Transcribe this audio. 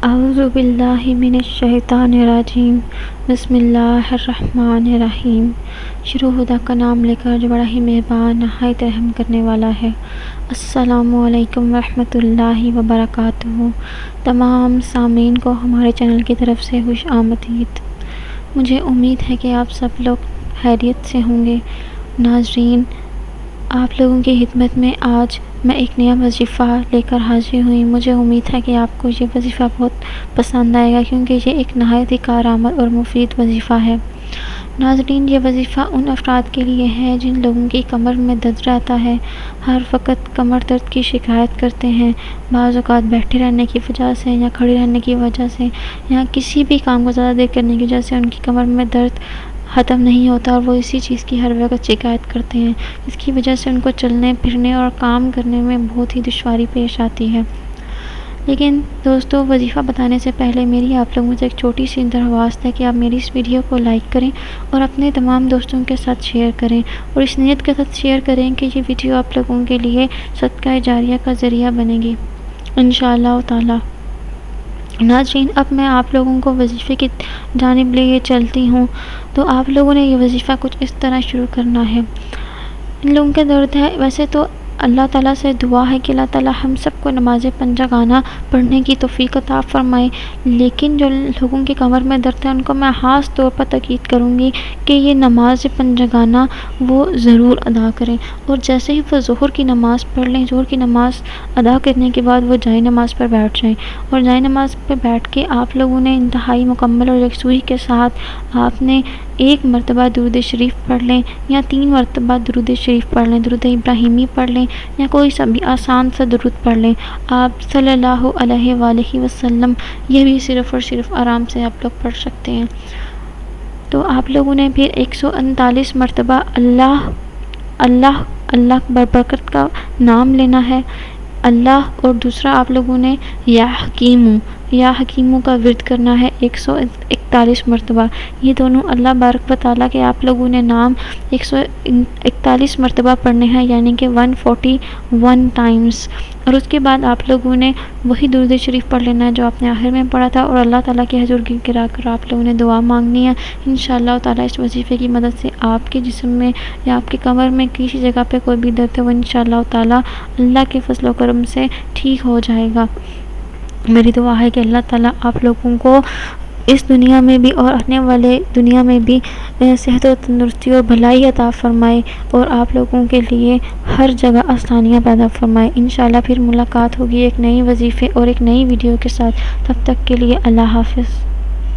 اعوذ باللہ من الشیطان الرجیم، بسم اللہ الرحمن الرحیم۔ شروع خدا کا نام لے کر جو بڑا ہی مہربان نہایت رحم کرنے والا ہے۔ السلام علیکم ورحمۃ اللہ وبرکاتہ۔ تمام سامعین کو ہمارے چینل کی طرف سے خوش آمدید۔ مجھے امید ہے کہ آپ سب لوگ خیریت سے ہوں گے۔ ناظرین، آپ لوگوں کی خدمت میں آج میں ایک نیا وظیفہ لے کر حاضر ہوئی۔ مجھے امید ہے کہ آپ کو یہ وظیفہ بہت پسند آئے گا، کیونکہ یہ ایک نہایت ہی کارآمد اور مفید وظیفہ ہے۔ ناظرین، یہ وظیفہ ان افراد کے لیے ہے جن لوگوں کی کمر میں درد رہتا ہے، ہر وقت کمر درد کی شکایت کرتے ہیں، بعض اوقات بیٹھے رہنے کی وجہ سے یا کھڑے رہنے کی وجہ سے یا کسی بھی کام کو زیادہ دیر کرنے کی وجہ سے ان کی کمر میں درد ختم نہیں ہوتا، اور وہ اسی چیز کی ہر وقت شکایت کرتے ہیں، اس کی وجہ سے ان کو چلنے پھرنے اور کام کرنے میں بہت ہی دشواری پیش آتی ہے۔ لیکن دوستو، وظیفہ بتانے سے پہلے میری آپ لوگوں سے ایک چھوٹی سی درخواست ہے کہ آپ میری اس ویڈیو کو لائک کریں اور اپنے تمام دوستوں کے ساتھ شیئر کریں، اور اس نیت کے ساتھ شیئر کریں کہ یہ ویڈیو آپ لوگوں کے لیے صدقہ جاریہ کا ذریعہ بنے گی انشاءاللہ تعالی۔ ناظرین، اب میں آپ لوگوں کو وظیفے کی جانب لے چلتی ہوں۔ تو آپ لوگوں نے یہ وظیفہ کچھ اس طرح شروع کرنا ہے۔ ان لوگوں کے درد ہے، ویسے تو اللہ تعالیٰ سے دعا ہے کہ اللہ تعالیٰ ہم سب کو نماز پنجگانہ پڑھنے کی توفیق عطا فرمائے، لیکن جو لوگوں کی کمر میں درد ہے ان کو میں خاص طور پر تاکید کروں گی کہ یہ نماز پنجگانہ وہ ضرور ادا کریں، اور جیسے ہی وہ ظہر کی نماز پڑھ لیں، ظہر کی نماز ادا کرنے کے بعد وہ جائے نماز پر بیٹھ جائیں، اور جائے نماز پہ بیٹھ کے آپ لوگوں نے انتہائی مکمل اور یکسوئی کے ساتھ آپ نے ایک مرتبہ درود شریف پڑھ لیں یا 3 مرتبہ درود شریف پڑھ لیں، درود ابراہیمی پڑھ لیں یا کوئی سا بھی آسان سا درود پڑھ لیں، آپ صلی اللہ علیہ وآلہ وسلم، یہ بھی صرف اور صرف آرام سے آپ لوگ پڑھ سکتے ہیں۔ تو آپ لوگوں نے پھر 139 مرتبہ اللہ اللہ اللہ برکت کا نام لینا ہے، اللہ، اور دوسرا آپ لوگوں نے یا حکیموں کا ورد کرنا ہے 141 مرتبہ۔ یہ دونوں اللہ بارک و تعالیٰ کے آپ لوگوں نے نام 141 مرتبہ پڑھنے ہیں، یعنی کہ 141 ٹائمز، اور اس کے بعد آپ لوگوں نے وہی درود شریف پڑھ لینا ہے جو آپ نے آخر میں پڑھا تھا، اور اللہ تعالیٰ کے حضور گرا کر آپ لوگوں نے دعا مانگنی ہے۔ انشاءاللہ تعالیٰ اس وظیفے کی مدد سے آپ کے جسم میں یا آپ کے کمر میں کسی جگہ پہ کوئی بھی درد ہے وہ انشاءاللہ تعالیٰ اللہ کے فضل و کرم سے ٹھیک ہو جائے گا۔ میری دعا ہے کہ اللہ تعالیٰ آپ لوگوں کو اس دنیا میں بھی اور آنے والے دنیا میں بھی صحت و تندرستی اور بھلائی عطا فرمائے، اور آپ لوگوں کے لیے ہر جگہ آسانیاں پیدا فرمائے۔ انشاءاللہ پھر ملاقات ہوگی ایک نئی وظیفے اور ایک نئی ویڈیو کے ساتھ، تب تک کے لیے اللہ حافظ۔